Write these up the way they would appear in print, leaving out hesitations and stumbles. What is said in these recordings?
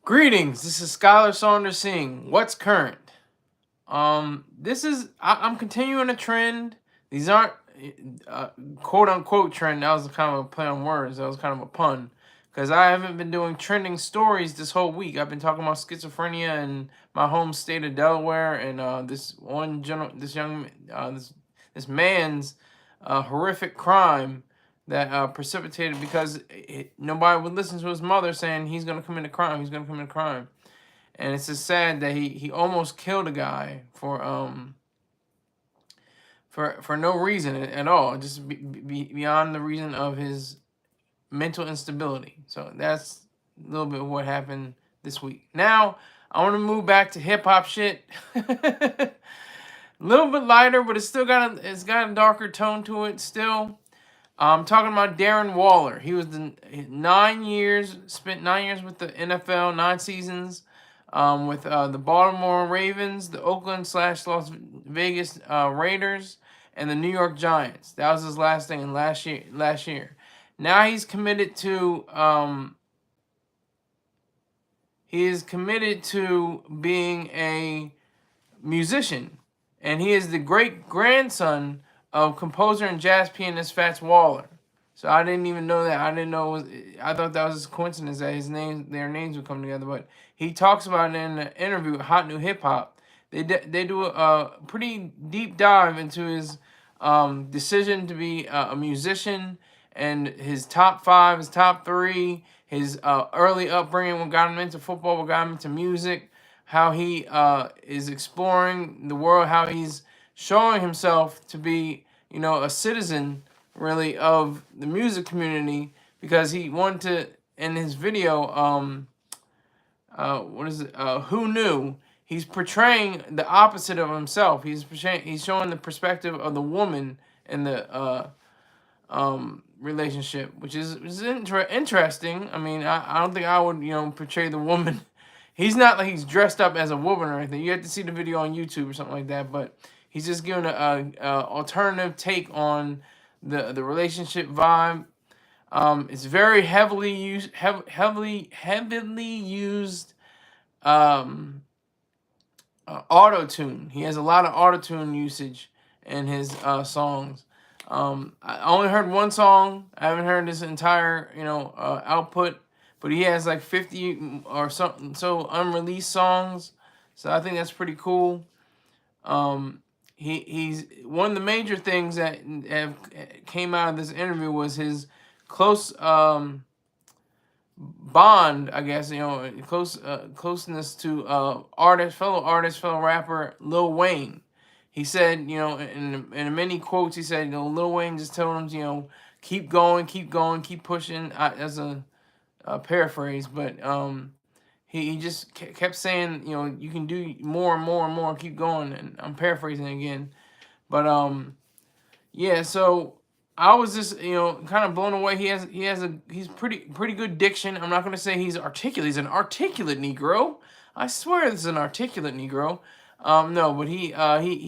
Greetings. This is Skylar Saunders Singh. What's current? I'm continuing a trend. These aren't quote unquote trend. That was kind of a play on words. That was kind of a pun, because I haven't been doing trending stories this whole week. I've been talking about schizophrenia in my home state of Delaware, and this man's horrific crime that precipitated because nobody would listen to his mother saying he's going to commit a crime. He's going to commit a crime. And it's just sad that he almost killed a guy for no reason at all, just beyond the reason of his mental instability. So that's a little bit of what happened this week. Now I want to move back to hip hop shit. A little bit lighter, but it's got a darker tone to it still. I'm talking about Darren Waller. He was spent 9 years with the NFL, 9 seasons, with the Baltimore Ravens, the Oakland/Las Vegas Raiders, and the New York Giants. That was his last thing last year. Now he's committed to being a musician, and he is the great grandson of composer and jazz pianist Fats Waller. So I didn't even know that. I thought that was just a coincidence that their names would come together. But he talks about it in an interview with Hot New Hip Hop. They do a pretty deep dive into his decision to be a musician, and his top 5, his top 3, his early upbringing, what got him into football, what got him into music, how he is exploring the world, how he's showing himself to be, a citizen, really, of the music community, because he wanted to, in his video, Who Knew? He's portraying the opposite of himself. He's showing the perspective of the woman in the relationship, which is interesting. I mean, I don't think I would, portray the woman. He's not like he's dressed up as a woman or anything. You have to see the video on YouTube or something like that. But he's just giving a alternative take on the relationship vibe. It's very heavily used, auto tune. He has a lot of auto tune usage in his songs. I only heard one song. I haven't heard his entire output, but he has like 50 or something unreleased songs. So I think that's pretty cool. He's one of the major things that came out of this interview was his close bond, I guess, closeness to fellow rapper Lil Wayne. He said, in many quotes, he said, Lil Wayne just told him, keep going, keep pushing. As a paraphrase, but he just kept saying, you can do more and more and more, keep going. And I'm paraphrasing again, but yeah. So I was just, kind of blown away. He's pretty good diction. I'm not gonna say he's articulate. He's an articulate Negro. I swear this is an articulate Negro. No, but he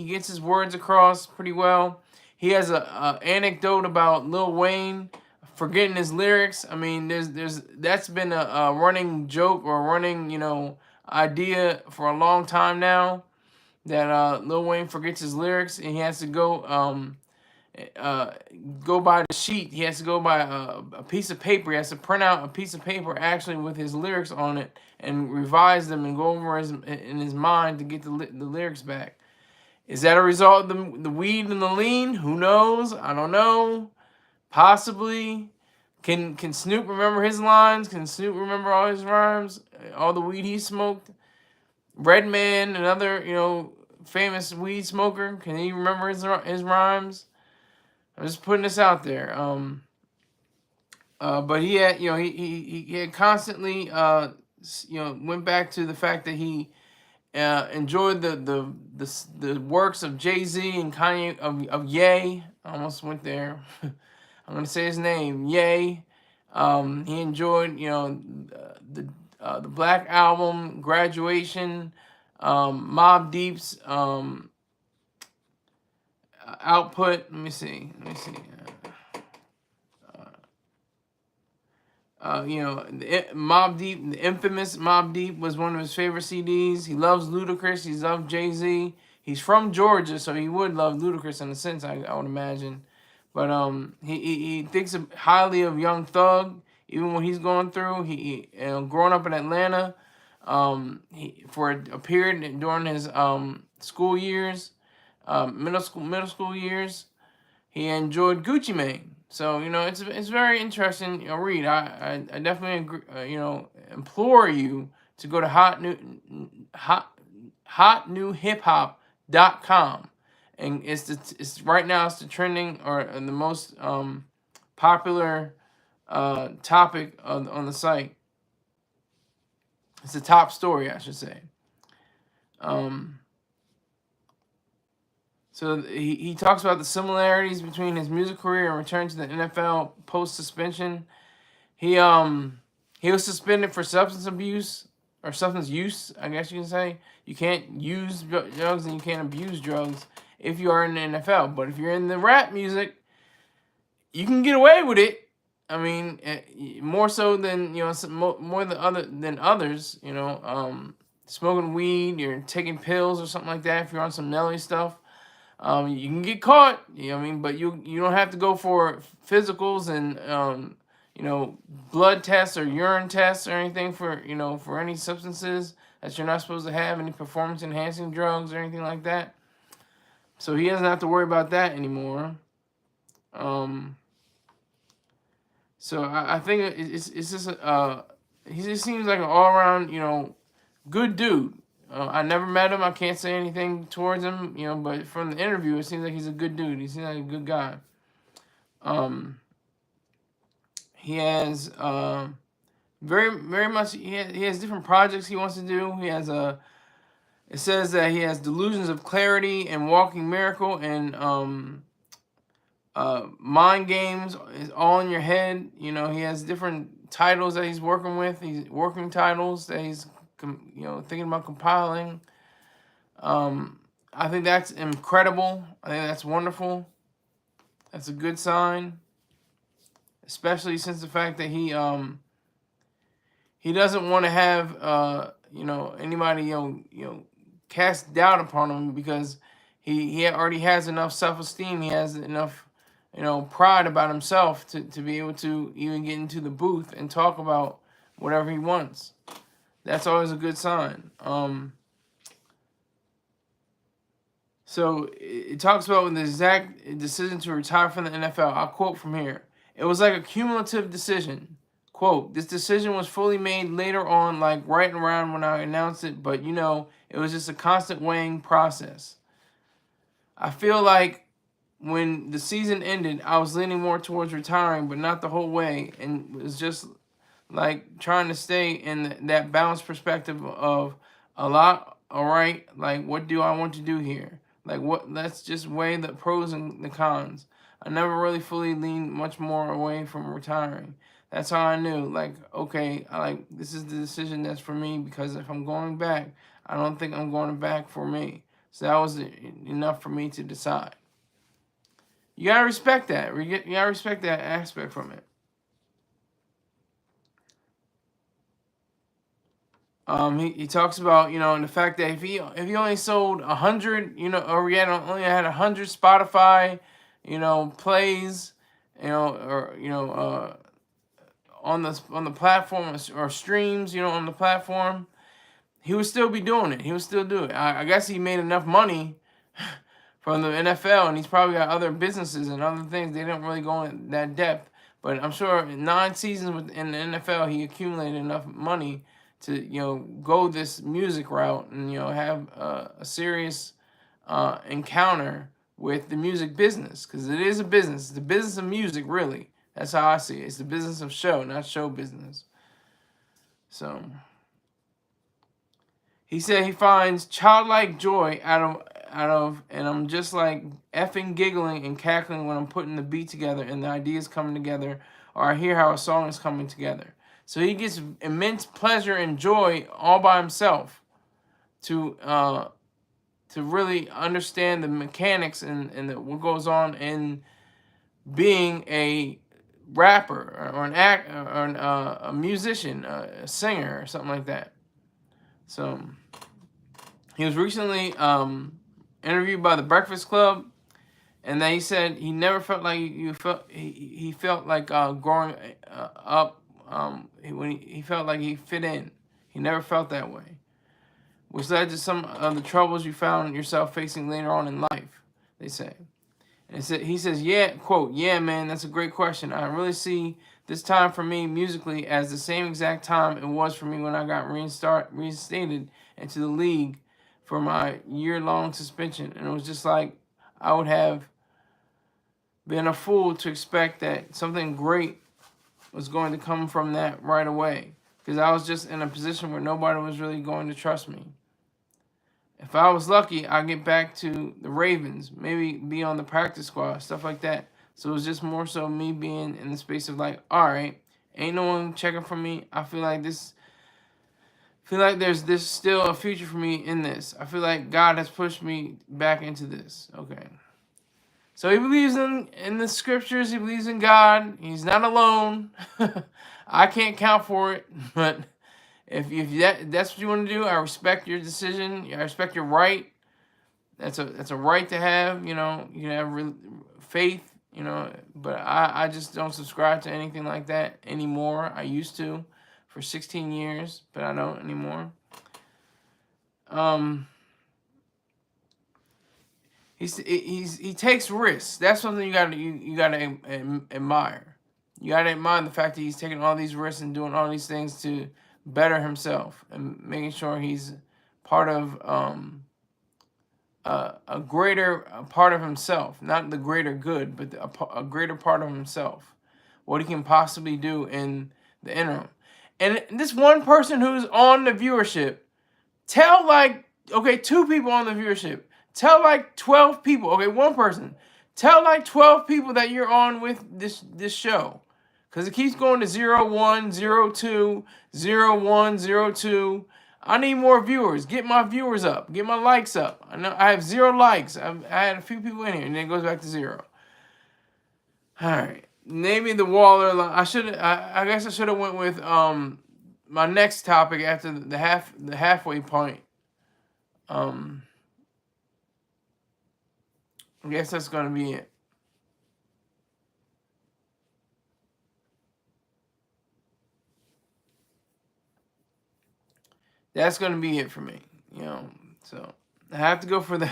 gets his words across pretty well. He has a anecdote about Lil Wayne forgetting his lyrics. I mean, that's been a running joke or a running, idea for a long time now, that Lil Wayne forgets his lyrics and he has to go by the sheet. He has to go by a piece of paper. He has to print out a piece of paper actually with his lyrics on it and revise them and go over in his mind to get the lyrics back. Is that a result of the weed and the lean? Who knows? I don't know. Possibly. Can Snoop remember his lines? Can Snoop remember all his rhymes? All the weed he smoked? Redman, another famous weed smoker, can he remember his rhymes? I'm just putting this out there. But he had he had constantly went back to the fact that he enjoyed the works of Jay-Z and Kanye of Ye. I almost went there. I'm gonna say his name, Ye. He enjoyed the Black Album, Graduation, Mobb Deep's output. Let me see. Mobb Deep, the infamous Mobb Deep was one of his favorite CDs. He loves Ludacris. He loves Jay-Z. He's from Georgia, so he would love Ludacris in a sense, I would imagine. But he thinks highly of Young Thug, even when he's going through. Growing up in Atlanta, for a period during his school years, middle school years, he enjoyed Gucci Mane. So it's very interesting. Read. I definitely agree, implore you to go to hotnewhiphop.com, and it's right now it's the trending or the most popular topic on the site. It's the top story, I should say. So he talks about the similarities between his music career and return to the NFL post suspension. He was suspended for substance abuse or substance use, I guess you can say. You can't use drugs and you can't abuse drugs if you are in the NFL. But if you're in the rap music, you can get away with it. I mean, more so than more than others. Smoking weed, you're taking pills or something like that. If you're on some Nelly stuff, you can get caught. But you don't have to go for physicals and blood tests or urine tests or anything for any substances that you're not supposed to have, any performance enhancing drugs or anything like that. So he doesn't have to worry about that anymore. So I think it's just he just seems like an all around good dude. I never met him. I can't say anything towards him, but from the interview, it seems like he's a good dude. He seems like a good guy. He has very much. He has different projects he wants to do. He has It says that he has delusions of clarity and walking miracle and mind games is all in your head. He has different titles that he's working with. He's working titles that he's thinking about compiling. I think that's incredible. I think that's wonderful. That's a good sign, especially since the fact that he doesn't want to have anybody cast doubt upon him, because he already has enough self-esteem. He has enough pride about himself to be able to even get into the booth and talk about whatever he wants. That's always a good sign. So it talks about the exact decision to retire from the NFL. I'll quote from here. It was like a cumulative decision. Quote, this decision was fully made later on, like right around when I announced it, but it was just a constant weighing process. I feel like when the season ended, I was leaning more towards retiring, but not the whole way, and it was just like trying to stay in that balanced perspective of a lot, all right, like what do I want to do here? Like let's just weigh the pros and the cons. I never really fully leaned much more away from retiring. That's how I knew, like, okay, this is the decision that's for me, because if I'm going back, I don't think I'm going back for me. So that was enough for me to decide. You gotta respect that. You gotta respect that aspect from it. He talks about the fact that if he only sold 100 or he only had 100 Spotify plays or on the platform or streams on the platform, he would still be doing it. He would still do it. I guess he made enough money from the NFL, and he's probably got other businesses and other things. They don't really go in that depth, but I'm sure in 9 seasons in the NFL, he accumulated enough money to go this music route and have a serious encounter with the music business, because it is a business. It's the business of music, really. That's how I see it. It's the business of show, not show business. So he said he finds childlike joy out of, and I'm just like effing giggling and cackling when I'm putting the beat together and the ideas coming together, or I hear how a song is coming together. So he gets immense pleasure and joy all by himself to really understand the mechanics and what goes on in being a rapper or an act or a musician, a singer or something like that. So he was recently interviewed by the Breakfast Club, and then he said he never felt like you felt he felt like growing up when he felt like he fit in. He never felt that way, which led to some of the troubles you found yourself facing later on in life, they say. And he says, yeah, quote, yeah, man, that's a great question. I really see this time for me musically as the same exact time it was for me when I got reinstated into the league for my year-long suspension. And it was just like I would have been a fool to expect that something great was going to come from that right away, because I was just in a position where nobody was really going to trust me. If I was lucky, I'd get back to the Ravens, maybe be on the practice squad, stuff like that. So it was just more so me being in the space of like, all right, ain't no one checking for me. I feel like there's this still a future for me in this. I feel like God has pushed me back into this. Okay. So he believes in the scriptures. He believes in God. He's not alone. I can't count for it, but if that's what you want to do, I respect your decision. I respect your right. That's a right to have. You know, you can have faith. You know, but I just don't subscribe to anything like that anymore. I used to for 16 years, but I don't anymore. He takes risks. That's something you gotta admire. You gotta admire the fact that he's taking all these risks and doing all these things to better himself and making sure he's part of a greater part of himself, not the greater good, but a greater part of himself. What he can possibly do in the interim. And this one person who's on the viewership, tell like, okay, 2 people on the viewership. Tell like 12 people. Okay, one person. Tell like 12 people that you're on with this show. Because it keeps going to 0, 1, 0, 2, 0, 1, 0, 2. I need more viewers. Get my viewers up. Get my likes up. I know I have 0 likes. I had a few people in here, and then it goes back to 0. All right. Maybe the Waller. I guess I should have went with my next topic after the halfway point. I guess that's going to be it. That's going to be it for me, you know. So I have to go for the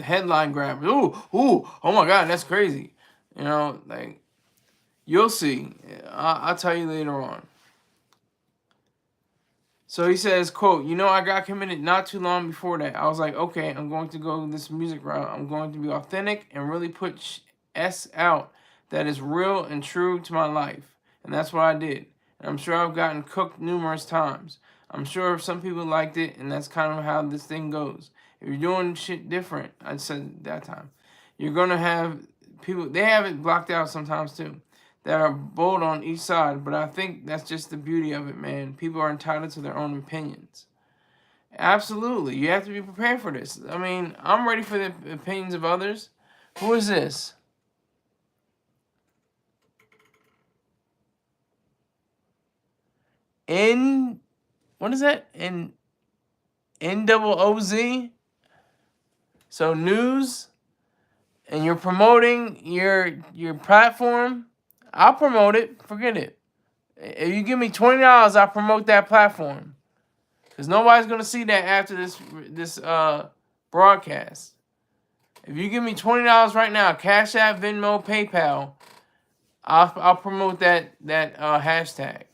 headline grab. Ooh, oh my God, that's crazy. You know, like, you'll see. I'll tell you later on. So he says, quote, you know, I got committed not too long before that. I was like, okay, I'm going to go this music route. I'm going to be authentic and really put S out that is real and true to my life. And that's what I did. And I'm sure I've gotten cooked numerous times. I'm sure some people liked it, and that's kind of how this thing goes. If you're doing shit different, I said that time, you're going to have people, they have it blocked out sometimes too, that are bold on each side, but I think that's just the beauty of it, man. People are entitled to their own opinions. Absolutely. You have to be prepared for this. I mean, I'm ready for the opinions of others. Who is this? What is that? NOOZ? So news, and you're promoting your platform. I'll promote it. Forget it. If you give me $20, I'll promote that platform. Because nobody's going to see that after this broadcast. If you give me $20 right now, Cash App, Venmo, PayPal, I'll promote that hashtag.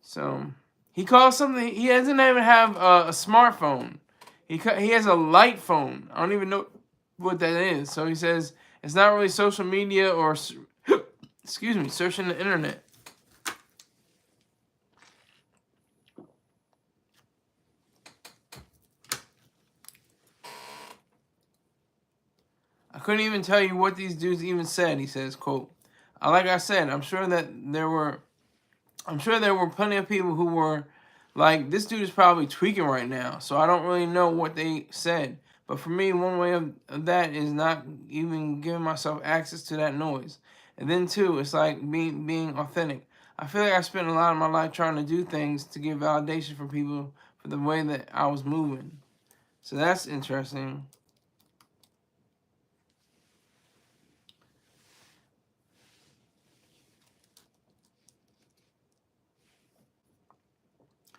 So he calls something. He doesn't even have a smartphone. He has a light phone. I don't even know what that is. So he says it's not really social media or excuse me, searching the internet. I couldn't even tell you what these dudes even said. He says, quote, like I said, I'm sure there were plenty of people who were like, this dude is probably tweaking right now. So I don't really know what they said. But for me, one way of that is not even giving myself access to that noise. And then two, it's like being authentic. I feel like I spent a lot of my life trying to do things to get validation from people for the way that I was moving. So that's interesting.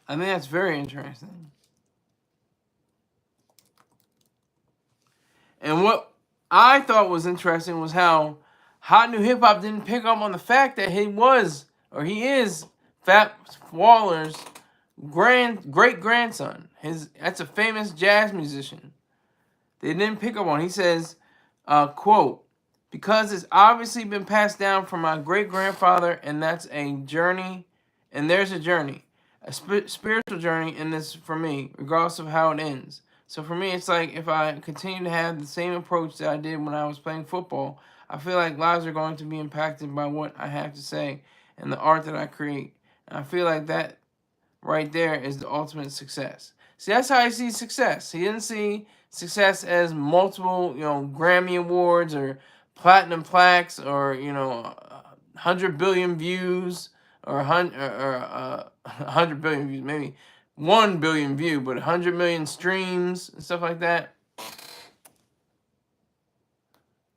I think that's very interesting. And what I thought was interesting was how Hot New Hip Hop didn't pick up on the fact that he is Fat Waller's great grandson. That's a famous jazz musician. They didn't pick up on. He says, quote, because it's obviously been passed down from my great grandfather, and that's a journey, and there's a journey, a spiritual journey in this for me, regardless of how it ends. So for me, it's like if I continue to have the same approach that I did when I was playing football, I feel like lives are going to be impacted by what I have to say and the art that I create. And I feel like that right there is the ultimate success. See, that's how he sees success. He didn't see success as multiple, Grammy Awards or platinum plaques or, 100 billion views or 100 billion views, maybe 1 billion view, but 100 million streams and stuff like that.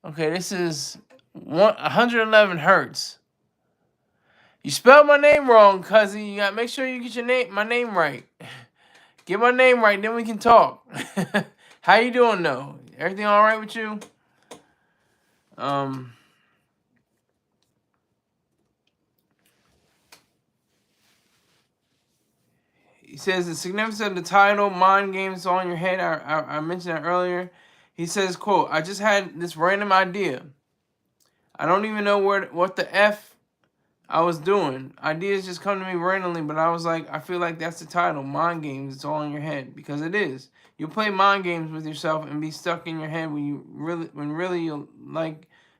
Okay, this is 111 hertz. You spelled my name wrong, cuzzy. You gotta make sure you get my name right. Get my name right, then we can talk. How you doing though? Everything all right with you? He says the significance of the title, Mind Games All in Your Head. I mentioned that earlier. He says, quote, I just had this random idea. I don't even know what the F I was doing. Ideas just come to me randomly, but I was like, I feel like that's the title, Mind Games. It's all in your head, because it is. You'll play mind games with yourself and be stuck in your head when really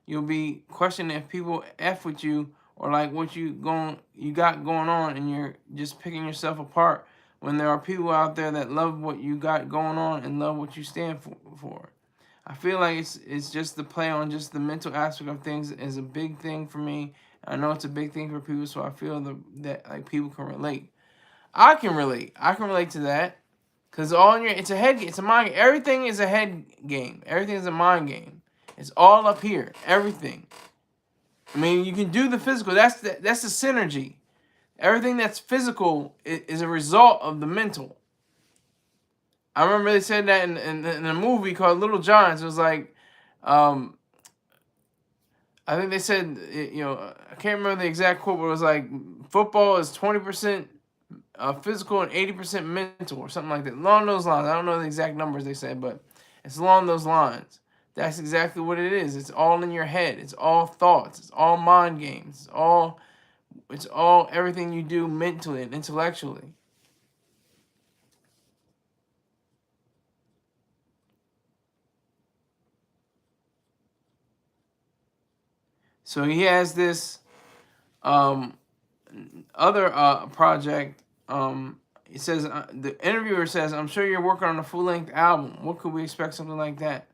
you'll be questioning if people F with you or like what you got going on, and you're just picking yourself apart when there are people out there that love what you got going on and love what you stand for. I feel like it's just the play on just the mental aspect of things is a big thing for me. I know it's a big thing for people, so I feel that like people can relate. I can relate. I can relate to that, cause it's a head game. It's a mind game. Everything is a head game. Everything is a mind game. It's all up here. Everything. I mean, you can do the physical. That's the synergy. Everything that's physical is a result of the mental. I remember they said that in a movie called Little Giants. It was like, I think they said, I can't remember the exact quote, but it was like, football is 20% physical and 80% mental or something like that. Along those lines. I don't know the exact numbers they said, but it's along those lines. That's exactly what it is. It's all in your head. It's all thoughts. It's all mind games. It's all everything you do mentally and intellectually. So he has this other project. It says the interviewer says, "I'm sure you're working on a full-length album. What could we expect? Something like that?"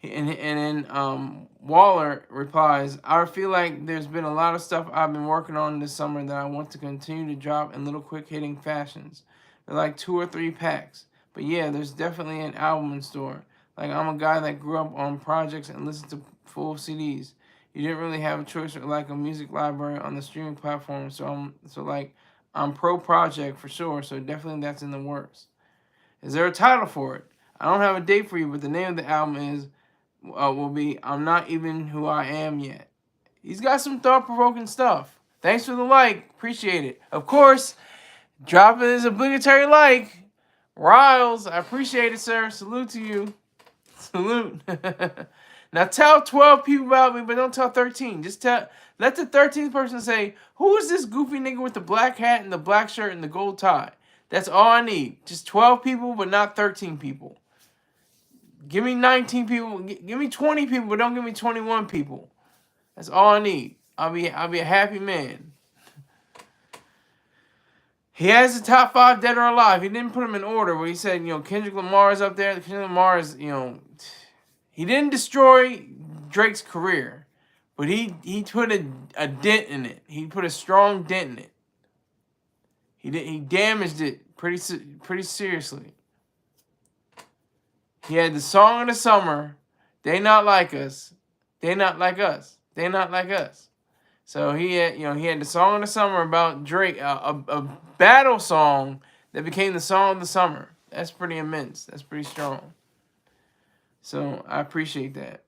And then Waller replies, "I feel like there's been a lot of stuff I've been working on this summer that I want to continue to drop in little quick-hitting fashions. They're like 2 or 3 packs. But yeah, there's definitely an album in store. Like, I'm a guy that grew up on projects and listened to full CDs. You didn't really have a choice or like a music library on the streaming platform, so I'm pro project for sure, so definitely that's in the works. Is there a title for it? I don't have a date for you, but the name of the album will be I'm Not Even Who I Am Yet." He's got some thought-provoking stuff. Thanks for the like. Appreciate it. Of course, dropping his obligatory like. Riles, I appreciate it, sir. Salute to you. Salute. Now tell 12 people about me, but don't tell 13. Let the 13th person say, who is this goofy nigga with the black hat and the black shirt and the gold tie? That's all I need. Just 12 people, but not 13 people. Give me 19 people. Give me 20 people, but don't give me 21 people. That's all I need. I'll be a happy man. He has the top 5 dead or alive. He didn't put them in order, but he said, Kendrick Lamar is up there. Kendrick Lamar is, he didn't destroy Drake's career, but he put a dent in it. He put a strong dent in it. He damaged it pretty seriously. He had the song of the summer, They Not Like Us. They Not Like Us. They Not Like Us. So he had the song of the summer about Drake, a battle song that became the song of the summer. That's pretty immense. That's pretty strong. So I appreciate that.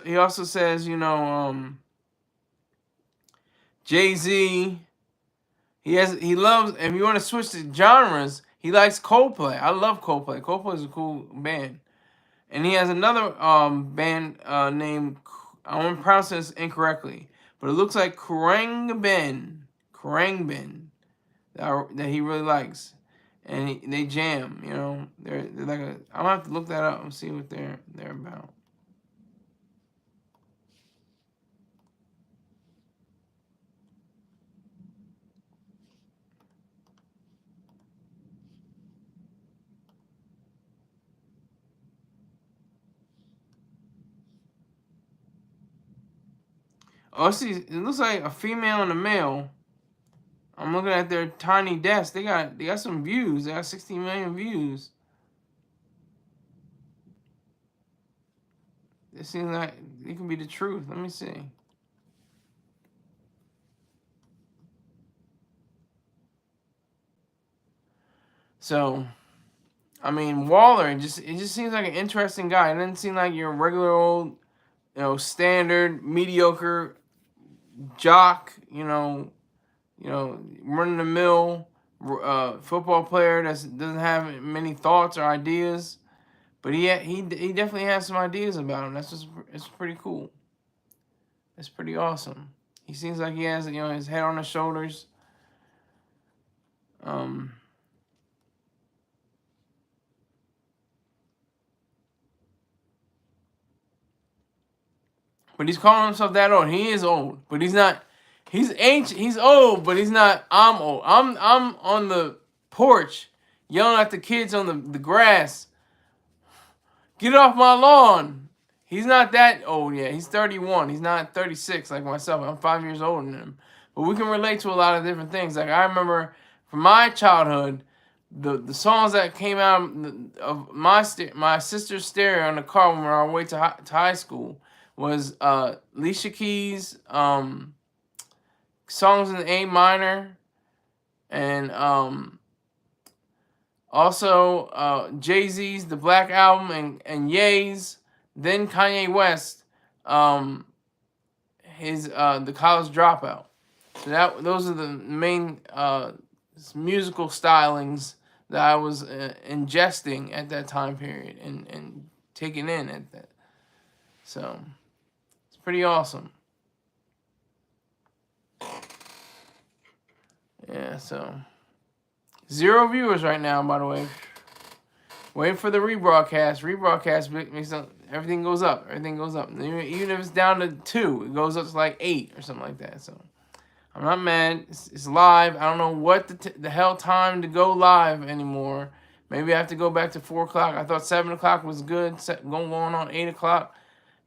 He also says, Jay-Z. He loves. If you want to switch to genres, he likes Coldplay. I love Coldplay. Coldplay is a cool band. And he has another band named, I want to pronounce this incorrectly, but it looks like Khruangbin that he really likes, and they jam. They're like I'm gonna have to look that up and see what they're about. Oh, see, it looks like a female and a male. I'm looking at their tiny desk. They got some views. They got 16 million views. It seems like it can be the truth. Let me see. So, I mean, Waller, it just seems like an interesting guy. It doesn't seem like your regular old, standard mediocre jock. Run of the mill football player that doesn't have many thoughts or ideas. But he definitely has some ideas about him. It's pretty cool. It's pretty awesome. He seems like he has his head on his shoulders. But he's calling himself that old. He is old, but he's not. He's ancient. He's old, but he's not. I'm old. I'm on the porch yelling at the kids on the grass. Get off my lawn. He's not that old yet. He's 31. He's not 36 like myself. I'm 5 years older than him. But we can relate to a lot of different things. Like I remember from my childhood, the songs that came out of my sister's stereo in the car when we were on our way to high school was Alicia Keys, songs in A minor, and also Jay-Z's The Black Album and Ye's, then Kanye West, his The College Dropout. So those are the main musical stylings that I was ingesting at that time period and taking in at that. So it's pretty awesome. Yeah, so 0 viewers right now, by the way. Waiting for the rebroadcast. Rebroadcast makes everything goes up. Everything goes up. Even if it's down to 2, it goes up to like 8 or something like that. So I'm not mad. It's live. I don't know what the hell time to go live anymore. Maybe I have to go back to 4 o'clock. I thought 7 o'clock was good. Going on 8 o'clock.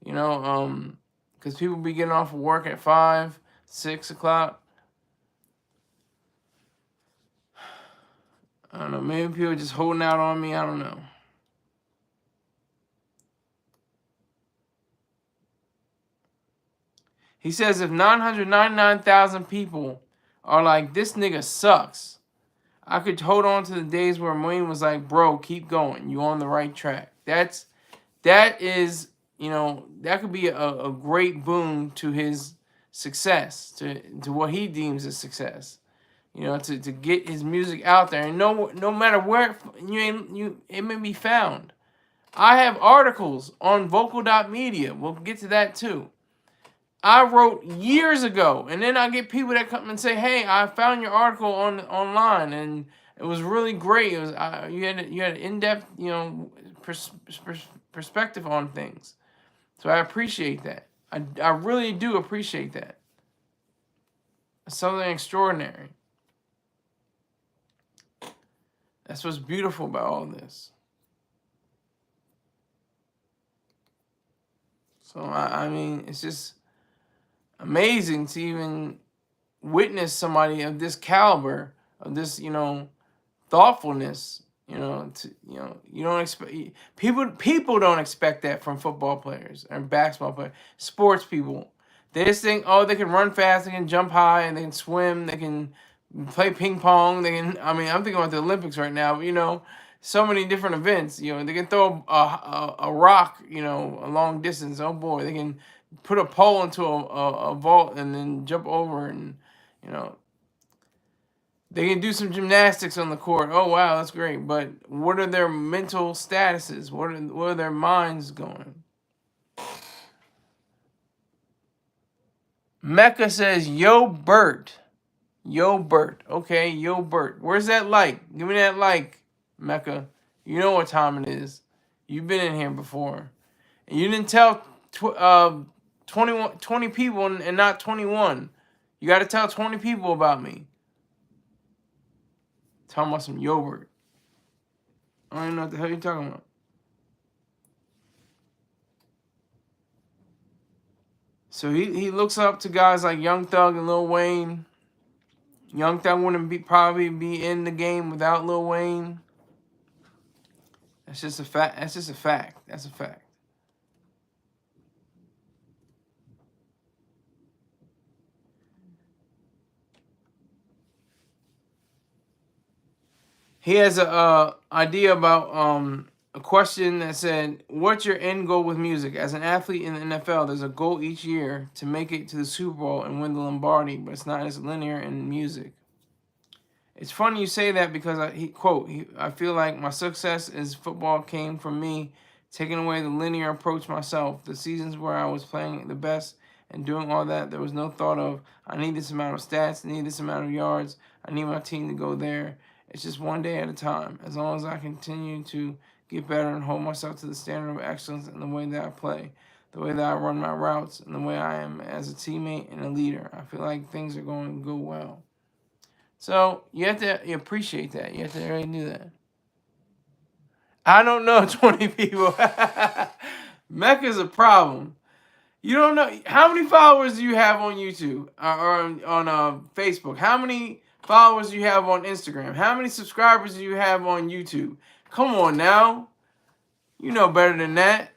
Because people be getting off of work at 5, 6 o'clock. I don't know. Maybe people are just holding out on me. I don't know. He says if 999,000 people are like, this nigga sucks, I could hold on to the days where Wayne was like, bro, keep going. You on the right track. That is, that could be a great boon to his success, to what he deems as success. To get his music out there, and no matter where it may be found. I have articles on vocal.media. We'll get to that too. I wrote years ago, and then I get people that come and say, "Hey, I found your article online, and it was really great. It was you had an in-depth, perspective on things." So I appreciate that. I really do appreciate that. It's something extraordinary. That's what's beautiful about all this. So I mean, it's just amazing to even witness somebody of this caliber, of this, thoughtfulness. You don't expect people don't expect that from football players and basketball players, sports people. They just think, oh, they can run fast, they can jump high, and they can swim, they can play ping pong. They can. I mean, I'm thinking about the Olympics right now. But, so many different events. They can throw a rock, a long distance. Oh boy, they can put a pole into a vault and then jump over, and you know they can do some gymnastics on the court. Oh wow, that's great. But what are their mental statuses? What are their minds going? Mecca says, "Yo, Bert." Yo, Bert. Okay, yo, Bert. Where's that like? Give me that like, Mecca. You know what time it is. You've been in here before. And you didn't tell 20 people and not 21. You got to tell 20 people about me. Tell them about some yogurt. I don't even know what the hell you're talking about. So he looks up to guys like Young Thug and Lil Wayne. Young Thug wouldn't probably be in the game without Lil Wayne. That's just a fact. That's just a fact. That's a fact. He has a idea about a question that said, "What's your end goal with music? As an athlete in the NFL, there's a goal each year to make it to the Super Bowl and win the Lombardi, but it's not as linear in music." It's funny you say that because I feel like my success as football came from me taking away the linear approach myself. The seasons where I was playing the best and doing all that, there was no thought of, I need this amount of stats, I need this amount of yards, I need my team to go there. It's just one day at a time. As long as I continue to get better and hold myself to the standard of excellence in the way that I play, the way that I run my routes, and the way I am as a teammate and a leader, I feel like things are going to go well. So you have to appreciate that. You have to really do that. I don't know 20 people. Mecca's a problem. You don't know how many followers do you have on YouTube or on Facebook? How many followers do you have on Instagram? How many subscribers do you have on YouTube? Come on now. You know better than that.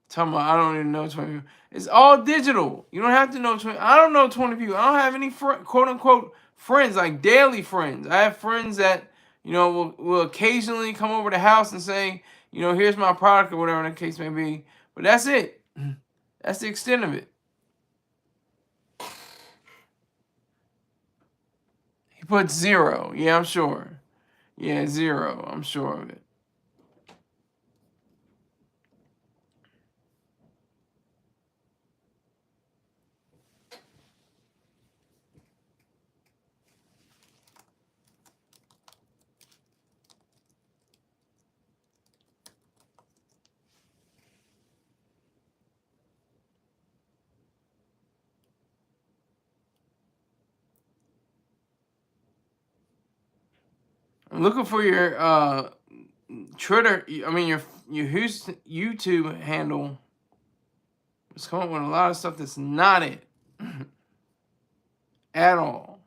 Talking about I don't even know 20 people. It's all digital. You don't have to know 20. I don't know 20 people. I don't have any quote unquote friends, like daily friends. I have friends that, will occasionally come over the house and say, here's my product or whatever the case may be. But that's it. That's the extent of it. He put 0. Yeah, I'm sure. Yeah, 0. I'm sure of it. I'm looking for your Twitter. I mean your Houston YouTube handle. It's coming with a lot of stuff that's not it at all.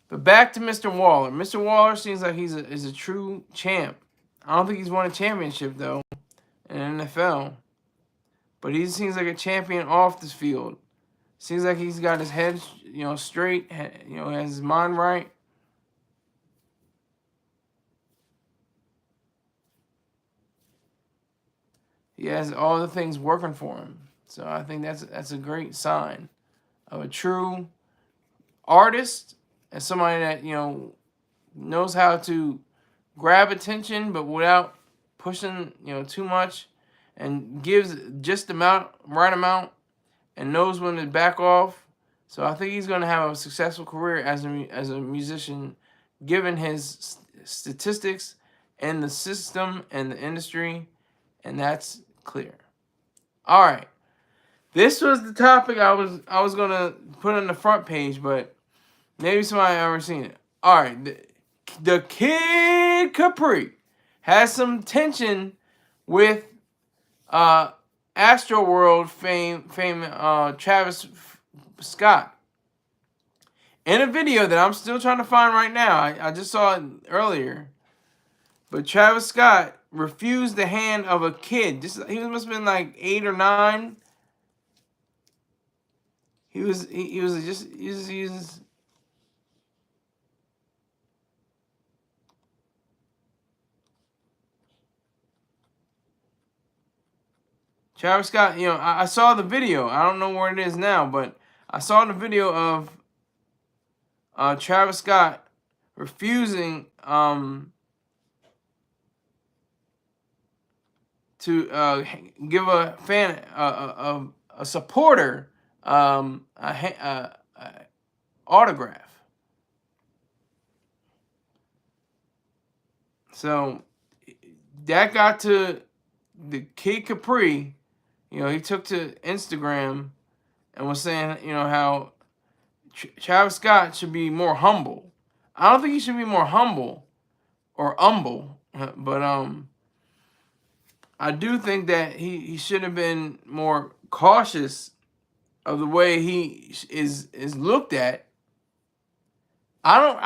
But back to Mr. Waller. Mr. Waller seems like he's a true champ. I don't think he's won a championship though in the NFL. But he seems like a champion off this field. Seems like he's got his head, straight. Has his mind right. He has all the things working for him. So I think that's a great sign of a true artist and somebody that knows how to grab attention but without pushing too much, and gives just the right amount and knows when to back off. So I think he's going to have a successful career as a musician, given his statistics in the system and the industry, and that's clear. All right. This was the topic I was gonna put on the front page, but maybe somebody ever seen it. All right, the Kid Capri has some tension with Astroworld fame Travis Scott. In a video that I'm still trying to find right now, I just saw it earlier. But Travis Scott refused the hand of a kid. He must have been like 8 or 9. He was Travis Scott. You know, I saw the video. I don't know where it is now, but I saw the video of Travis Scott refusing to give a fan a supporter a autograph. So that got to the Kid Capri. You know, he took to Instagram and was saying, you know, how Travis Scott should be more humble. I don't think he should be more humble or humble, but I do think that he should have been more cautious of the way he is looked at. I'm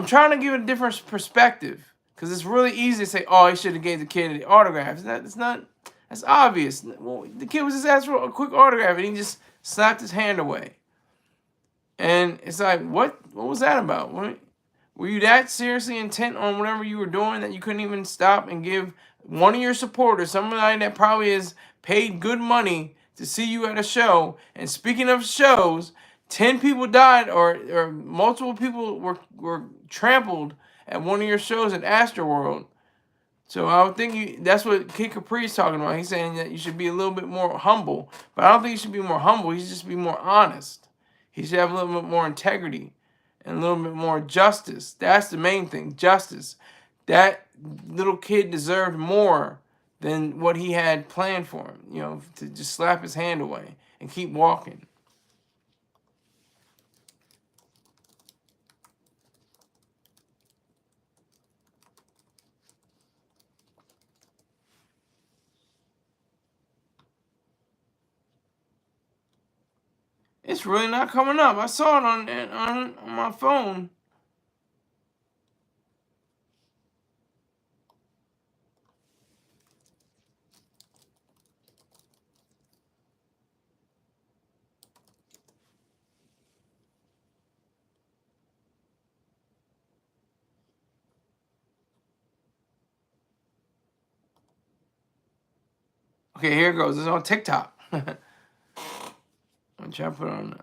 trying to give a different perspective because it's really easy to say, oh, he should have gave the kid the autograph. That's obvious. Well, the kid was just asked for a quick autograph and he just slapped his hand away. And it's like, what was that about? Were you that seriously intent on whatever you were doing that you couldn't even stop and give one of your supporters, somebody that probably has paid good money to see you at a show? And speaking of shows, 10 people died or multiple people were trampled at one of your shows at Astroworld. So I would think that's what Kid Capri is talking about. He's saying that you should be a little bit more humble. But I don't think you should be more humble. He should just be more honest. He should have a little bit more integrity and a little bit more justice. That's the main thing, justice. That little kid deserved more than what he had planned for him, you know, to just slap his hand away and keep walking. It's really not coming up. I saw it on my phone. Okay, here it goes. It's on TikTok. I'm trying to put it on.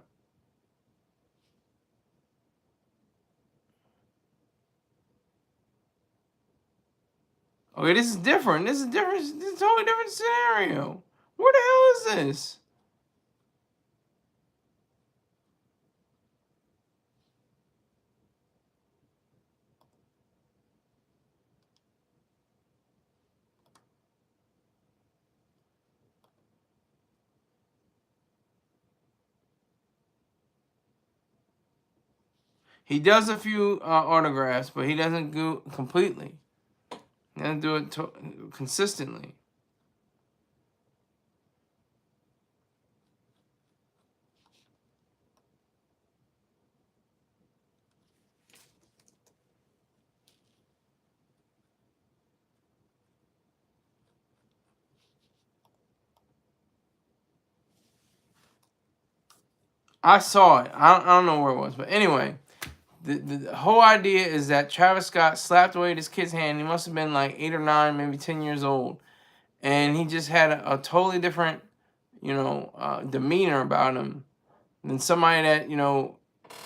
Okay, this is different. This is different. This is a totally different scenario. Where the hell is this? He does a few autographs, but he doesn't go completely. He doesn't do it consistently. I saw it. I don't know where it was, but anyway, the whole idea is that Travis Scott slapped away this kid's hand. He must have been like 8 or 9, maybe 10 years old, and he just had a totally different, you know, demeanor about him than somebody that, you know,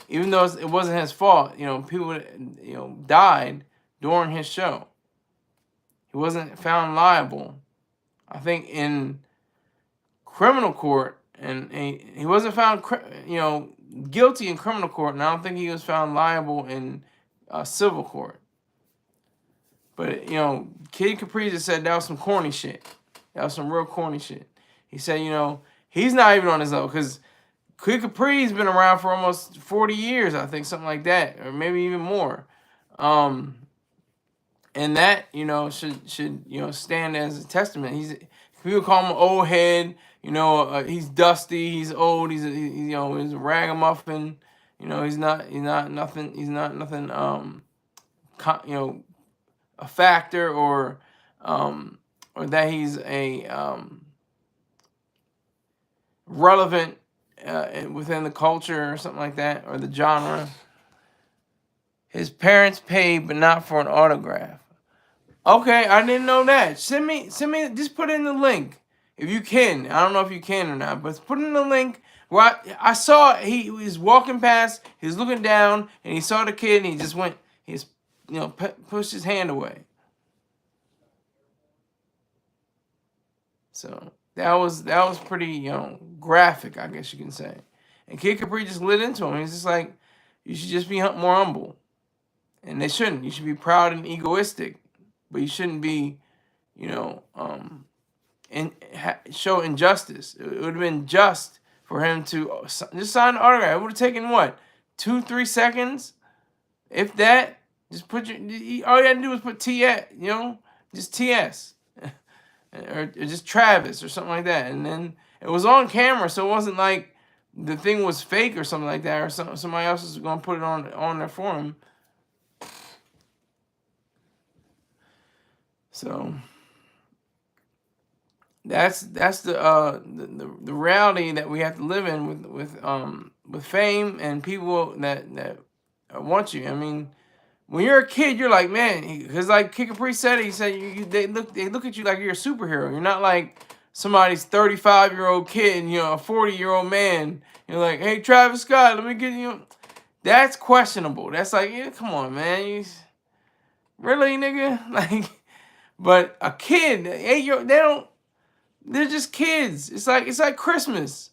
even though it wasn't his fault, you know, people, you know, died during his show. He wasn't found liable. I think in criminal court, and he wasn't found, you know, guilty in criminal court, and I don't think he was found liable in civil court. But you know, Kid Capri just said that was some corny shit. That was some real corny shit. He said, you know, he's not even on his level because Kid Capri's been around for almost 40 years, I think, something like that, or maybe even more. And that, you know, should you know stand as a testament. People call him an old head. You know, he's dusty. He's old. You know he's a ragamuffin. You know, he's not nothing. He's not nothing. You know, a factor or that he's a relevant within the culture or something like that or the genre. His parents paid, but not for an autograph. Okay, I didn't know that. Send me, just put in the link if you can. I don't know if you can or not, but put in the link. Where I saw he was walking past, he was looking down, and he saw the kid, and he just went, he's, you know, pushed his hand away. So that was pretty, you know, graphic, I guess you can say. And Kid Capri just lit into him. He's just like, you should just be more humble, and they shouldn't. You should be proud and egoistic, but you shouldn't be, you know, and show injustice. It would have been just for him to just sign the autograph. It would have taken what, 2-3 seconds, if that. Just put all you had to do was put TS, you know, just TS, or just Travis or something like that, and then it was on camera, so it wasn't like the thing was fake or something like that, or somebody else was gonna put it on there for him. So that's the reality that we have to live in with fame and people that want you. I mean, when you're a kid, you're like, man, because like Kid Capri said, he said they look at you like you're a superhero. You're not like somebody's 35-year-old kid, you know, a 40-year-old man. You're like, hey, Travis Scott, let me get you. That's questionable. That's like, yeah, come on, man, really, nigga, like. But a kid, 8-year-old, they're just kids. It's like Christmas.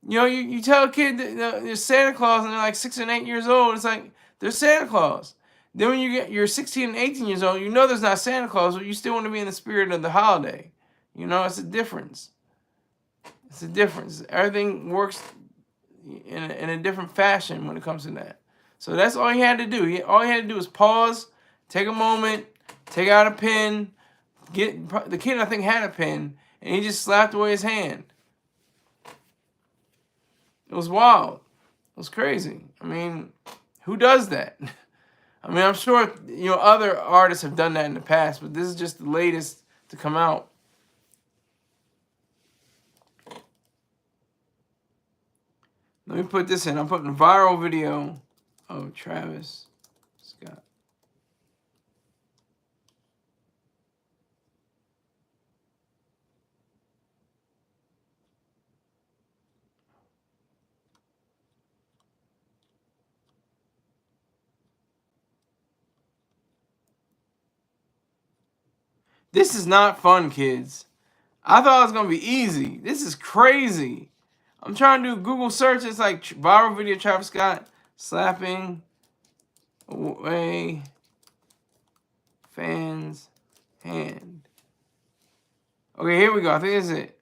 You know, you tell a kid that there's Santa Claus and they're like 6 and 8 years old. It's like there's Santa Claus. Then when you're 16 and 18 years old, you know there's not Santa Claus, but you still want to be in the spirit of the holiday. You know, it's a difference. It's a difference. Everything works in a different fashion when it comes to that. So that's all he had to do. All he had to do was pause, take a moment, take out a pen. The kid, I think, had a pen, and he just slapped away his hand. It was wild. It was crazy. I mean, who does that? I mean, I'm sure, you know, other artists have done that in the past, but this is just the latest to come out. Let me put this in. I'm putting a viral video of Travis Scott. This is not fun, kids. I thought it was going to be easy. This is crazy. I'm trying to do Google search. It's like viral video Travis Scott slapping away fans' hand. Okay, here we go. I think this is it.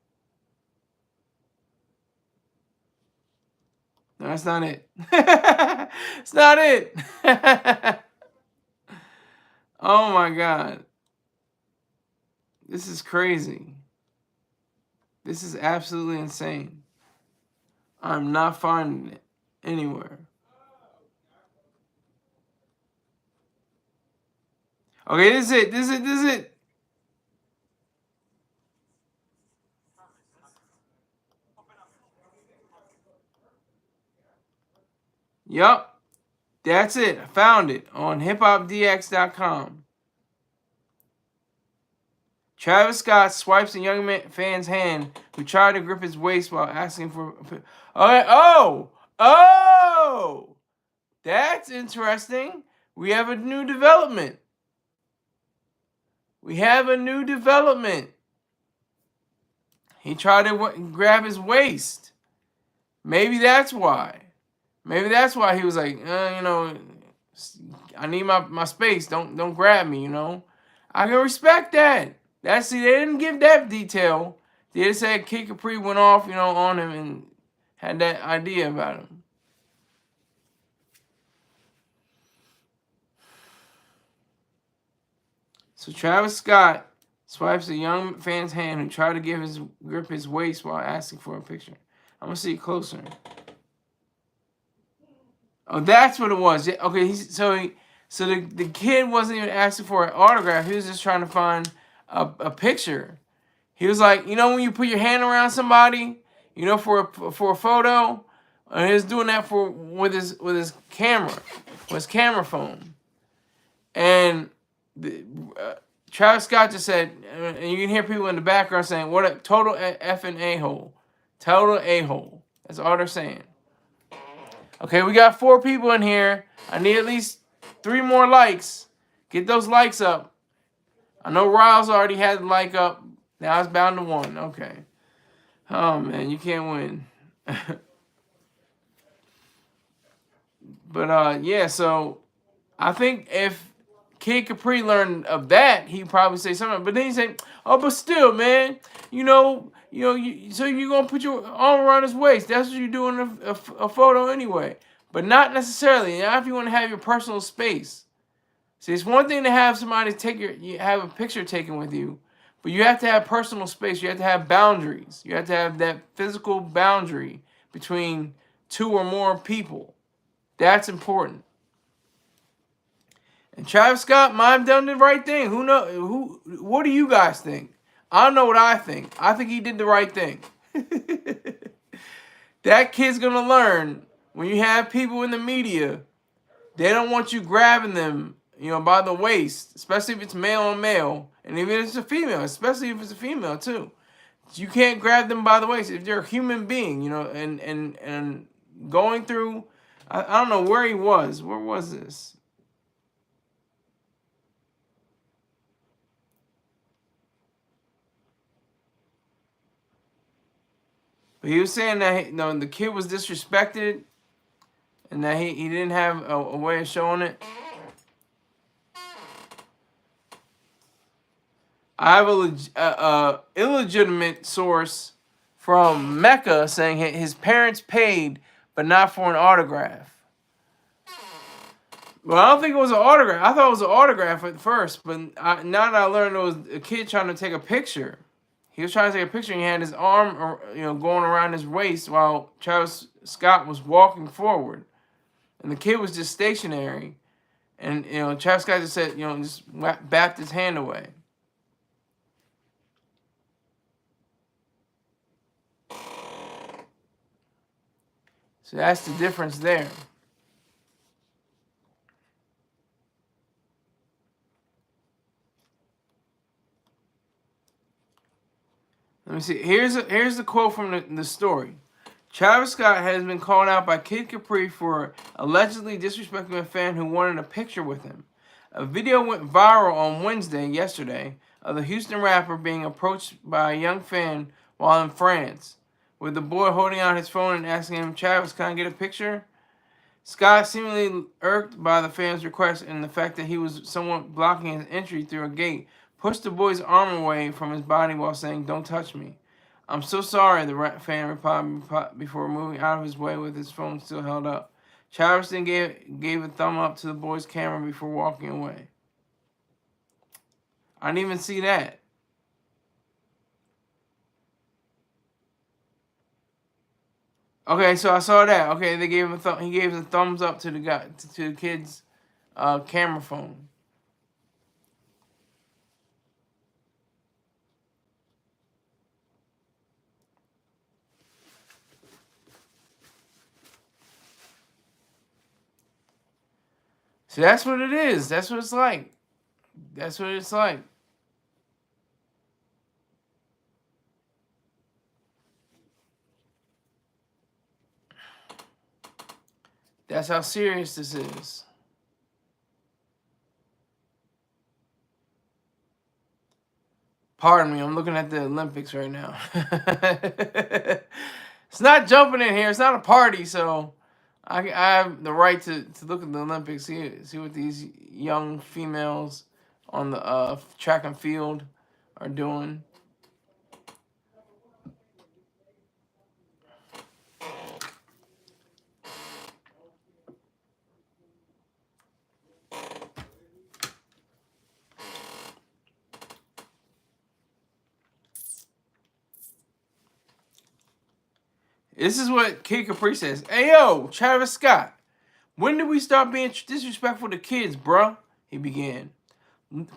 No, that's not it. It's not it. Oh my God. This is crazy. This is absolutely insane. I'm not finding it anywhere. Okay, this is it. This is it. Yup. That's it. I found it on hiphopdx.com. Travis Scott swipes a young fan's hand who tried to grip his waist while asking for. Okay. Oh! That's interesting. We have a new development. We have a new development. He tried to grab his waist. Maybe that's why. Maybe that's why he was like, you know, I need my space. Don't grab me, you know. I can respect that. See, they didn't give that detail. They just said Kid Capri went off, on him and had that idea about him. So Travis Scott swipes a young fan's hand who tried to grip his waist while asking for a picture. I'm gonna see it closer. Oh, that's what it was. Yeah, okay, so the kid wasn't even asking for an autograph. He was just trying to find a picture. He was like, when you put your hand around somebody, for a photo, and he was doing that with his camera, phone, and Travis Scott just said, and you can hear people in the background saying, "What a total effing a-hole, total a-hole." That's all they're saying. Okay, we got 4 people in here. I need at least 3 more likes. Get those likes up. I know Riles already had the like up. Now it's bound to 1. Okay. Oh, man, you can't win. But, yeah, so I think if Kid Capri learned of that, he'd probably say something. But then he said, "Oh, but still, man, so you're going to put your arm around his waist. That's what you do in a photo anyway." But not necessarily. Not if you want to have your personal space. See, it's one thing to have somebody have a picture taken with you, but you have to have personal space. You have to have boundaries. You have to have that physical boundary between 2 or more people. That's important. And Travis Scott might have done the right thing. Who knows? What do you guys think? I don't know what I think. I think he did the right thing. That kid's gonna learn when you have people in the media, they don't want you grabbing them, by the waist, especially if it's male on male, and even if it's a female, especially if it's a female too. You can't grab them by the waist if they're a human being, and going through. I don't know where he was. Where was this? But he was saying that the kid was disrespected, and that he didn't have a way of showing it. I have a illegitimate source from Mecca saying his parents paid, but not for an autograph. Well, I don't think it was an autograph. I thought it was an autograph at first, but now that I learned it was a kid trying to take a picture. He was trying to take a picture, and he had his arm, going around his waist while Travis Scott was walking forward, and the kid was just stationary, and Travis Scott just said, just backed his hand away. So that's the difference there. Let me see. Here's the quote from the story. Travis Scott has been called out by Kid Capri for allegedly disrespecting a fan who wanted a picture with him. A video went viral on yesterday, of the Houston rapper being approached by a young fan while in France, with the boy holding out his phone and asking him, "Travis, can I get a picture?" Scott, seemingly irked by the fan's request and the fact that he was somewhat blocking his entry through a gate, pushed the boy's arm away from his body while saying, "Don't touch me." "I'm so sorry," the fan replied before moving out of his way with his phone still held up. Travis then gave a thumb up to the boy's camera before walking away. I didn't even see that. Okay, so I saw that. Okay, they gave him he gave a thumbs up to the kid's camera phone. So that's what it is. That's what it's like. That's what it's like. That's how serious this is. Pardon me, I'm looking at the Olympics right now. It's not jumping in here. It's not a party, so I have the right to look at the Olympics, see what these young females on the track and field are doing. This is what Kid Capri says. Hey, yo, Travis Scott. When did we start being disrespectful to kids, bruh? He began.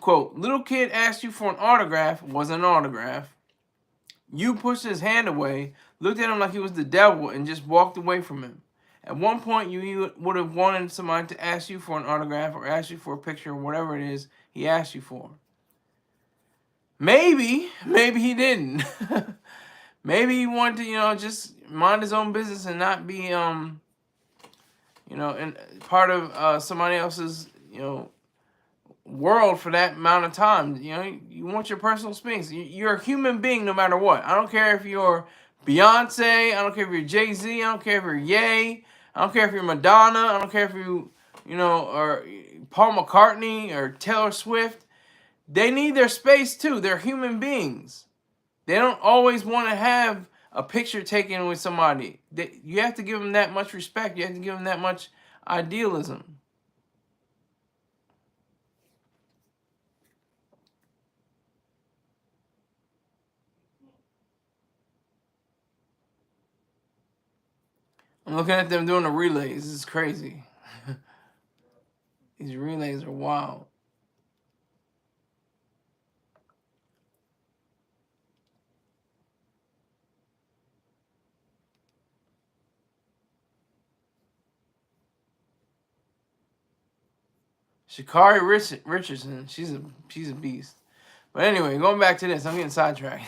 Quote, little kid asked you for an autograph, wasn't an autograph. You pushed his hand away, looked at him like he was the devil, and just walked away from him. At one point, you would have wanted somebody to ask you for an autograph or ask you for a picture or whatever it is he asked you for. Maybe he didn't. Maybe he wanted to, just mind his own business and not be, and part of somebody else's, world for that amount of time. You want your personal space. You're a human being no matter what. I don't care if you're Beyonce. I don't care if you're Jay-Z. I don't care if you're Ye. I don't care if you're Madonna. I don't care if or Paul McCartney or Taylor Swift. They need their space too. They're human beings. They don't always want to have a picture taken with somebody. You have to give them that much respect. You have to give them that much idealism. I'm looking at them doing the relays. This is crazy. These relays are wild. Sha'Carri Richardson, she's a beast. But anyway, going back to this, I'm getting sidetracked.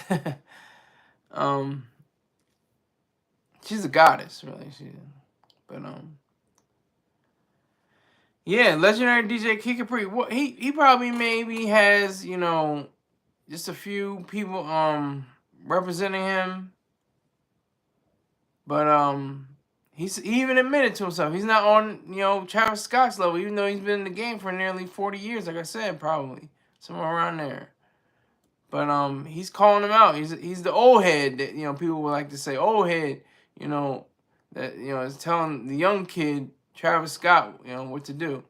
She's a goddess, really. But yeah, legendary DJ Kid Capri. What he probably maybe has just a few people representing him, but he even admitted to himself he's not on Travis Scott's level, even though he's been in the game for nearly 40 years. Like I said, probably somewhere around there. But he's calling him out. He's the old head that people would like to say old head. That is telling the young kid Travis Scott what to do.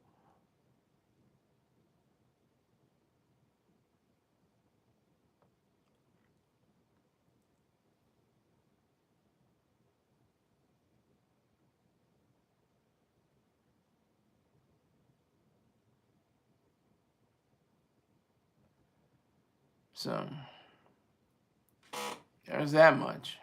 So there's that much.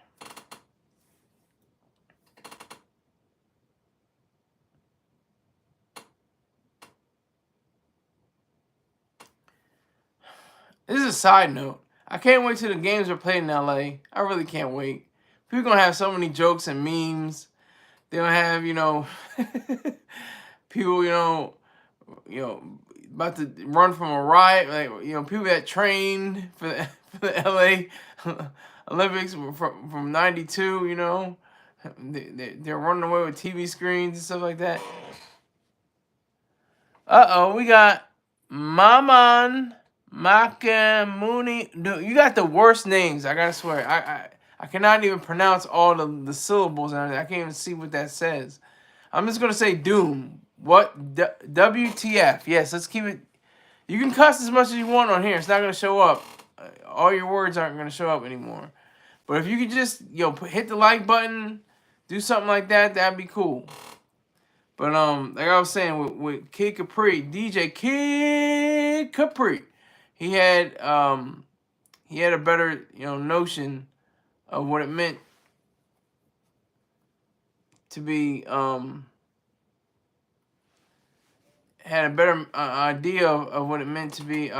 This is a side note. I can't wait till the games are played in LA. I really can't wait. People gonna have so many jokes and memes. They're gonna have, people, about to run from a riot. Like, people that trained for the LA Olympics from '92. They're running away with TV screens and stuff like that. We got Maman Makamuni. Dude, you got the worst names. I gotta swear. I cannot even pronounce all the syllables and everything. I can't even see what that says. I'm just gonna say Doom. What? WTF? Yes, let's keep it. You can cuss as much as you want on here. It's not gonna show up. All your words aren't gonna show up anymore. But if you could just hit the like button, do something like that, that'd be cool. But like I was saying with Kid Capri, DJ Kid Capri, he had a better notion of what it meant to be had a better idea of what it meant to be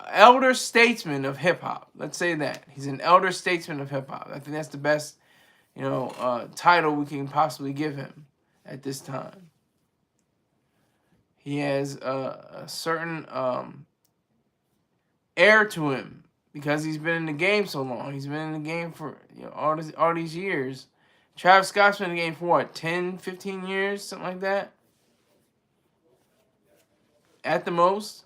elder statesman of hip hop. Let's say that he's an elder statesman of hip hop. I think that's the best title we can possibly give him at this time. He has a certain air to him because he's been in the game so long. He's been in the game for all these years. Travis Scott's been in the game for what, 10, 15 years, something like that? At the most.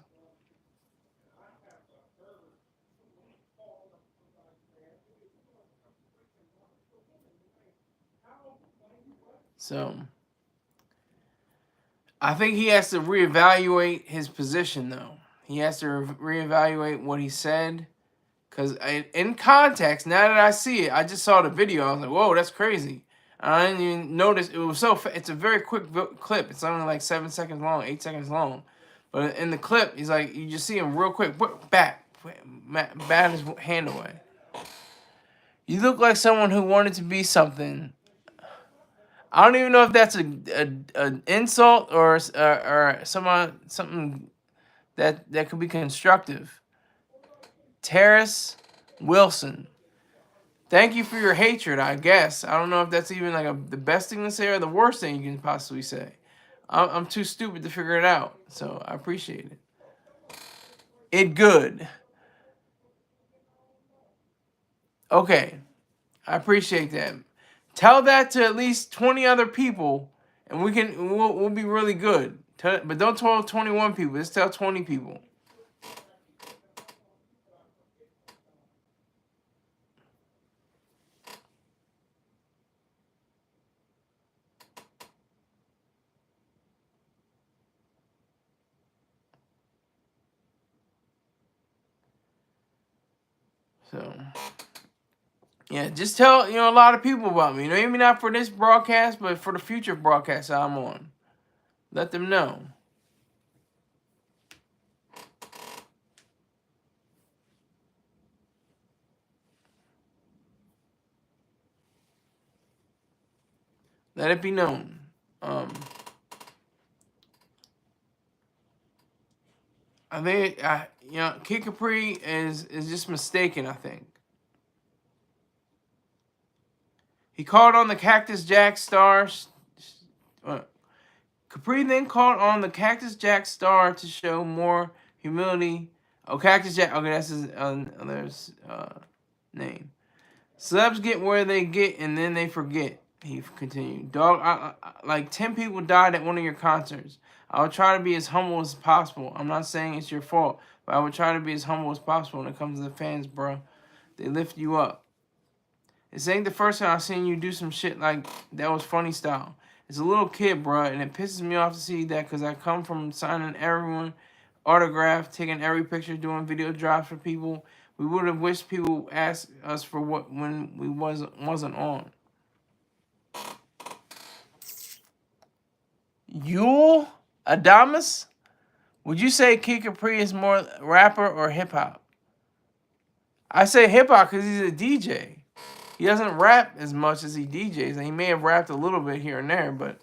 So I think he has to reevaluate his position, though. He has to reevaluate what he said. Because in context, now that I see it, I just saw the video. I was like, whoa, that's crazy. I didn't even notice. It was so it's a very quick clip. It's only like 7 seconds long, 8 seconds long. But in the clip, he's like, you just see him real quick. Bat his hand away. You look like someone who wanted to be something. I don't even know if that's an insult or something that could be constructive. Terrace Wilson. Thank you for your hatred, I guess. I don't know if that's even like the best thing to say or the worst thing you can possibly say. I'm too stupid to figure it out, so I appreciate it. It good. Okay, I appreciate that. Tell that to at least 20 other people, and we'll be really good. But don't tell 21 people. Just tell 20 people. So, yeah, just tell a lot of people about me. Maybe not for this broadcast, but for the future broadcasts I'm on. Let them know. Let it be known. I think Kid Capri is just mistaken. I think he called on the Cactus Jack star. Capri then called on the Cactus Jack star to show more humility. Oh, Cactus Jack. Okay, that's his other name. Celebs get where they get, and then they forget. He continued. Dog, like 10 people died at one of your concerts. I would try to be as humble as possible. I'm not saying it's your fault, but I would try to be as humble as possible when it comes to the fans, bro. They lift you up. This ain't the first time I've seen you do some shit like that was funny style. It's a little kid, bro, and it pisses me off to see that because I come from signing everyone, autograph, taking every picture, doing video drops for people. We would have wished people asked us for what when we wasn't on. Yule Adamus? Would you say Kid Capri is more rapper or hip hop? I say hip hop because he's a DJ. He doesn't rap as much as he DJs, and he may have rapped a little bit here and there, but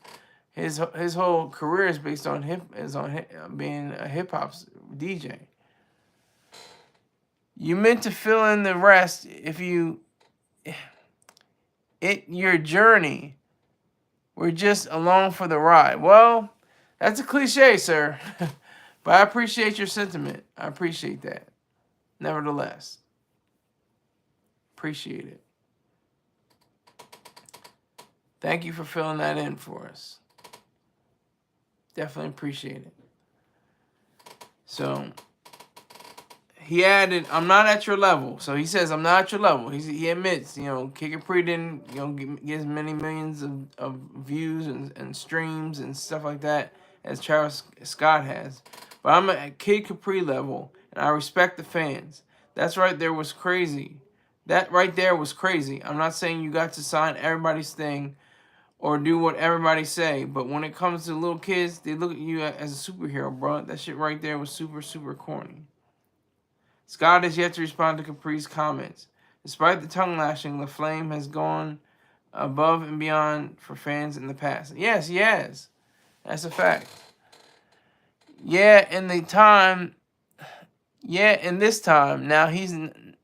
his whole career is based on being a hip hop DJ. You meant to fill in the rest if your journey. We're just along for the ride. Well, that's a cliche, sir. But I appreciate your sentiment. I appreciate that. Nevertheless. Appreciate it. Thank you for filling that in for us. Definitely appreciate it. So, he added, I'm not at your level. So he says, I'm not at your level. He admits, Kid Capri didn't, get as many millions of views and streams and stuff like that as Travis Scott has. But I'm at Kid Capri level, and I respect the fans. That's right there was crazy. That right there was crazy. I'm not saying you got to sign everybody's thing or do what everybody say, but when it comes to little kids, they look at you as a superhero, bro. That shit right there was super, super corny. Scott has yet to respond to Capri's comments. Despite the tongue lashing, the Flame has gone above and beyond for fans in the past. Yes, he has. That's a fact. In this time, now he's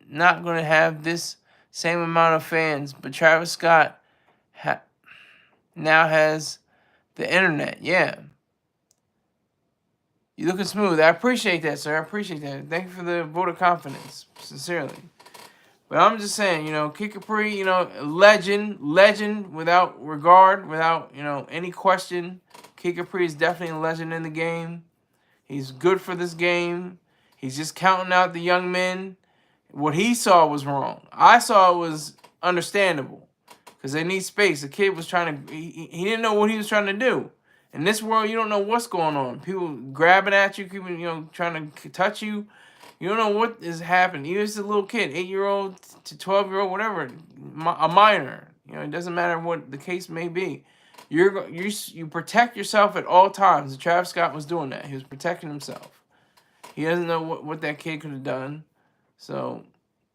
not going to have this same amount of fans, but Travis Scott now has the internet. Yeah. You looking smooth. I appreciate that, sir. I appreciate that. Thank you for the vote of confidence. Sincerely. But I'm just saying, Kid Capri, legend without regard, without, any question. Kid Capri is definitely a legend in the game. He's good for this game. He's just counting out the young men. What he saw was wrong. I saw it was understandable. because they need space. The kid was trying to, he didn't know what he was trying to do. In this world, you don't know what's going on. People grabbing at you, people, trying to touch you. You don't know what is happening. Even if it's a little kid, 8-year-old to 12-year-old, whatever, a minor. It doesn't matter what the case may be. You protect yourself at all times. Travis Scott was doing that. He was protecting himself. He doesn't know what that kid could have done. So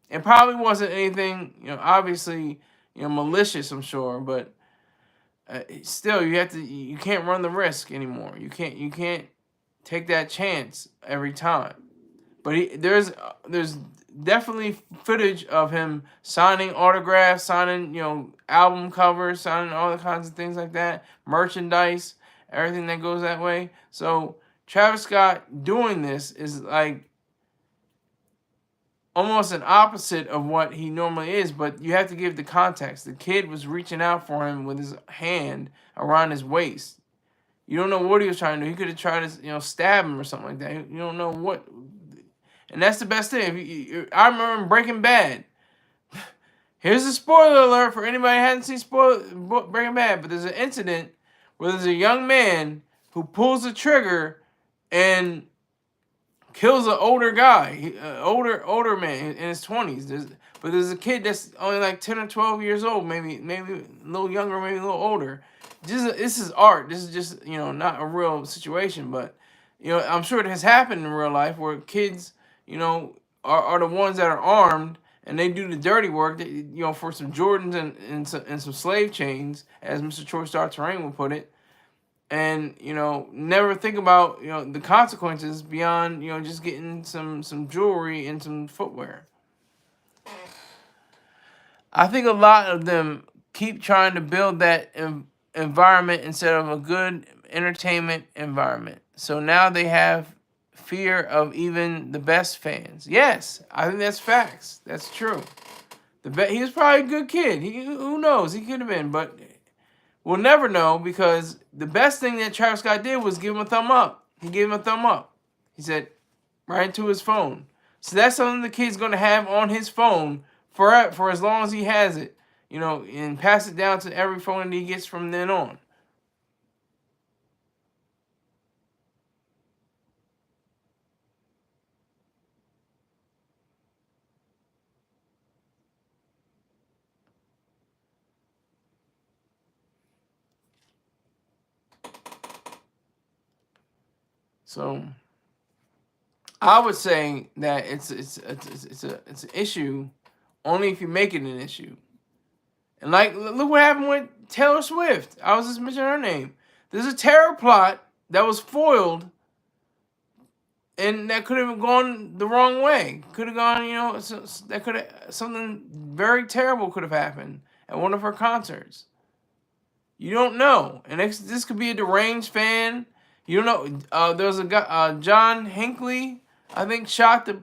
it probably wasn't anything, obviously, malicious, I'm sure, but still, you can't run the risk anymore. You can't take that chance every time. But there's definitely footage of him signing autographs, signing album covers, signing all the kinds of things like that, merchandise, everything that goes that way. So Travis Scott doing this is like almost an opposite of what he normally is, but you have to give the context. The kid was reaching out for him with his hand around his waist. You don't know what he was trying to do. He could have tried to, stab him or something like that. You don't know what. And that's the best thing. I remember in Breaking Bad. Here's a spoiler alert for anybody who hasn't seen Breaking Bad, but there's an incident where there's a young man who pulls the trigger and kills an older guy, older man in his 20s. But there's a kid that's only like 10 or 12 years old, maybe a little younger, maybe a little older. This is art. This is just, not a real situation, but I'm sure it has happened in real life where kids, are the ones that are armed and they do the dirty work, for some Jordans and some slave chains, as Mr. Troy Star Terrain would put it. And never think about the consequences beyond just getting some jewelry and some footwear. I think a lot of them keep trying to build that environment instead of a good entertainment environment. So now they have fear of even the best fans. Yes, I think that's facts. That's true. He was probably a good kid. Who knows? He could have been, but we'll never know, because the best thing that Travis Scott did was give him a thumb up. He gave him a thumb up. He said, right into his phone. So that's something the kid's going to have on his phone for as long as he has it, and pass it down to every phone that he gets from then on. So I would say that it's an issue only if you make it an issue. And look what happened with Taylor Swift. I was just mentioning her name. There's a terror plot that was foiled, and that could have gone the wrong way. Could have gone, that could have, something very terrible could have happened at one of her concerts. You don't know, and this could be a deranged fan. You don't know. There was a guy, John Hinckley, I think, shot the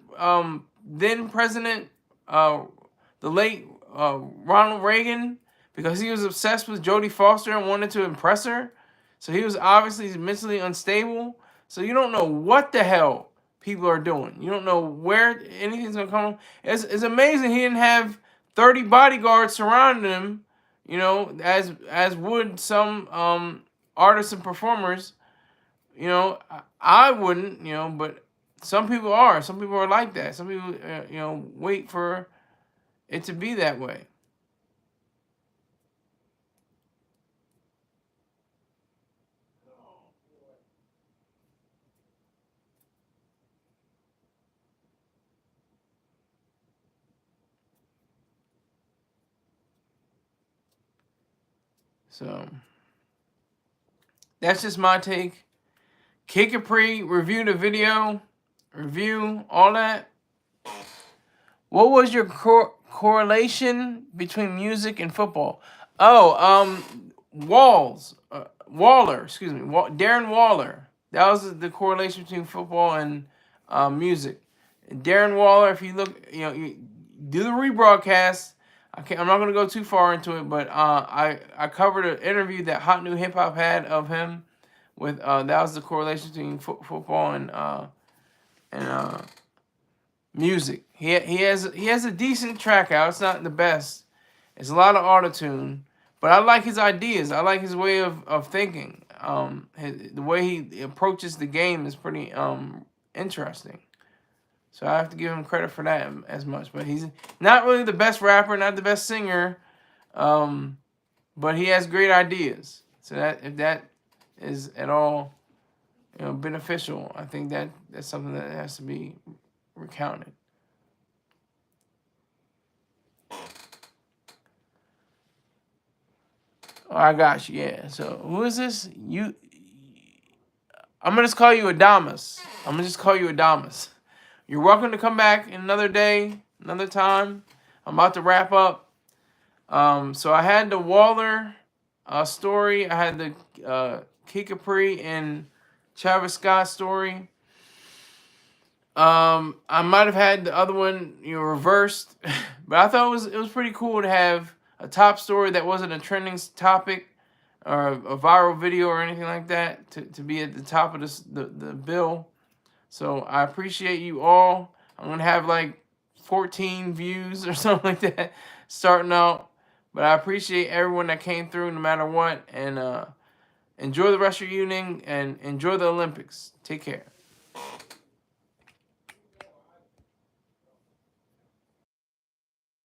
then president, the late Ronald Reagan, because he was obsessed with Jodie Foster and wanted to impress her. So he was obviously mentally unstable. So you don't know what the hell people are doing. You don't know where anything's gonna come. It's amazing he didn't have 30 bodyguards surrounding him. As would some artists and performers. I wouldn't. But some people are. Some people are like that. Some people, wait for it to be that way. So that's just my take. Kid Capri, review the video, review all that. What was your correlation between music and football? Oh, Waller, excuse me, Darren Waller. That was the correlation between football and music. Darren Waller, if you look, you do the rebroadcast. I'm not gonna go too far into it, but I covered an interview that Hot New Hip Hop had of him with that was the correlation between football and music. He has a decent track out. It's not the best. It's a lot of autotune, But I like his ideas. I like his way of thinking. The way he approaches the game is pretty interesting. So I have to give him credit for that as much. But he's not really the best rapper, not the best singer, but he has great ideas. So that if that is at all beneficial, I think that's something that has to be recounted. Oh, I got you. Yeah. So who is this? I'm gonna just call you Adamas. I'm gonna just call you Adamas. You're welcome to come back another day, another time. I'm about to wrap up. So I had the Waller story. I had the Kid Capri and Travis Scott story. I might have had the other one, reversed, but I thought it was pretty cool to have a top story that wasn't a trending topic or a viral video or anything like that to be at the top of the bill. So I appreciate you all. I'm gonna have like 14 views or something like that starting out, but I appreciate everyone that came through no matter what, and enjoy the rest of your evening and enjoy the Olympics. Take care.